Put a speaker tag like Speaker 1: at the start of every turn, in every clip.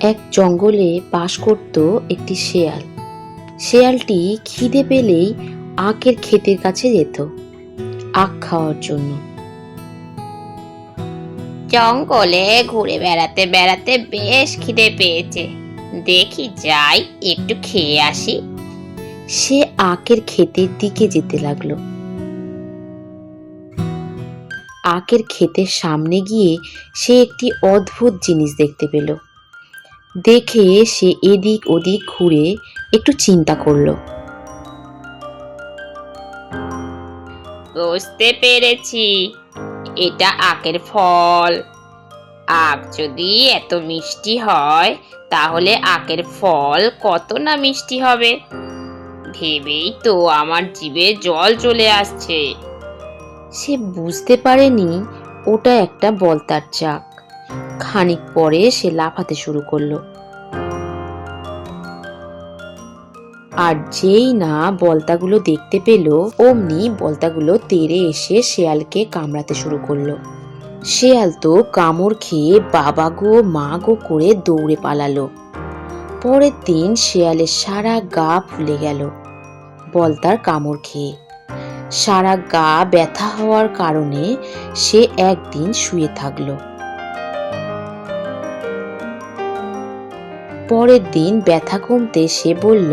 Speaker 1: এক জঙ্গলে বাস করত একটি শেয়াল। শেয়ালটি খিদে পেলেই আখের ক্ষেতের কাছে যেত আখ খাওয়ার জন্য।
Speaker 2: জঙ্গলে ঘুরে বেড়াতে বেড়াতে বেশ খিদে পেয়েছে, দেখি যাই একটু খেয়ে আসি।
Speaker 1: সে আখের ক্ষেতের দিকে যেতে লাগলো। আখের ক্ষেতের সামনে গিয়ে সে একটি অদ্ভুত জিনিস দেখতে পেল। দেখে সে এদিক ওদিক ঘুরে একটু চিন্তা করলো।
Speaker 2: বুঝতে পেরেছি, এটা আখের ফল। আখ যদি এত মিষ্টি হয়, তাহলে আখের ফল কত না মিষ্টি হবে। ভেবেই তো আমার জিভে জল চলে আসছে।
Speaker 1: সে বুঝতে পারেনি ওটা একটা বলতার চাক। খানিক পরে সে লাফাতে শুরু করলো। আর যেই না বলতাগুলো দেখতে পেল, অমনি বলতাগুলো তেড়ে এসে শেয়ালকে কামড়াতে শুরু করলো। শেয়াল তো কামড় খেয়ে বাবা গো মা গো করে দৌড়ে পালালো। পরের দিন শেয়ালের সারা গা ফুলে গেল বলতার কামড় খেয়ে। সারা গা ব্যথা হওয়ার কারণে সে একদিন শুয়ে থাকলো। পরের দিন ব্যথা কমতে সে বলল,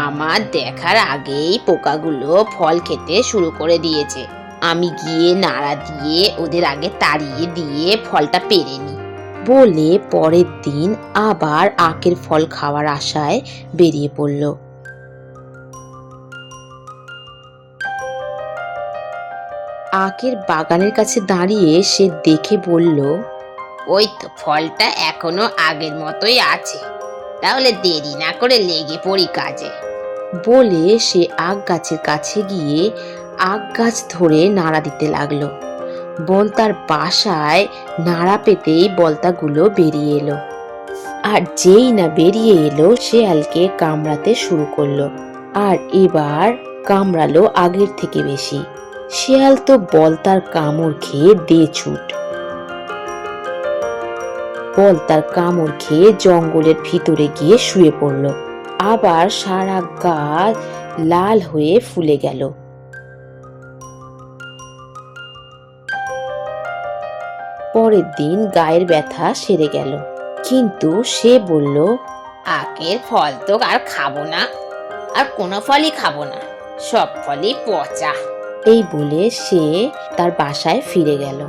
Speaker 2: আমার দেখার আগেই পোকাগুলো ফল খেতে শুরু করে দিয়েছে। আমি গিয়ে নাড়া দিয়ে ওদের আগে তাড়িয়ে দিয়ে ফলটা পেরে নিই।
Speaker 1: বলে পরের দিন আবার আখের ফল খাওয়ার আশায় বেরিয়ে পড়ল। আখের বাগানের কাছে দাঁড়িয়ে সে দেখে বলল,
Speaker 2: ওই তো ফলটা এখনো আগের মতোই আছে, তাহলে দেরি না করে লেগে পড়ি কাজে।
Speaker 1: বলে সে আখ গাছের কাছে গিয়ে আখ গাছ ধরে নাড়া দিতে লাগলো। বলতার বাসায় নাড়া পেতেই বলতাগুলো বেরিয়ে এলো। আর যেই না বেরিয়ে এলো, শেয়ালকে কামড়াতে শুরু করলো। আর এবার কামড়ালো আগের থেকে বেশি। শেয়াল তো বলতার কামড় খেয়ে দে ছুট। বলতার কামড় খেয়ে জঙ্গলের ভিতরে গিয়ে শুয়ে পড়ল। আবার সারা গা লাল হয়ে ফুলে গেল। পরের দিন গায়ের ব্যথা সেরে গেল, কিন্তু সে বলল,
Speaker 2: আখের ফল তো আর খাবো না, আর কোনো ফলই খাবো না, সব ফলই পচা।
Speaker 1: এই বলে সে তার বাসায় ফিরে গেল।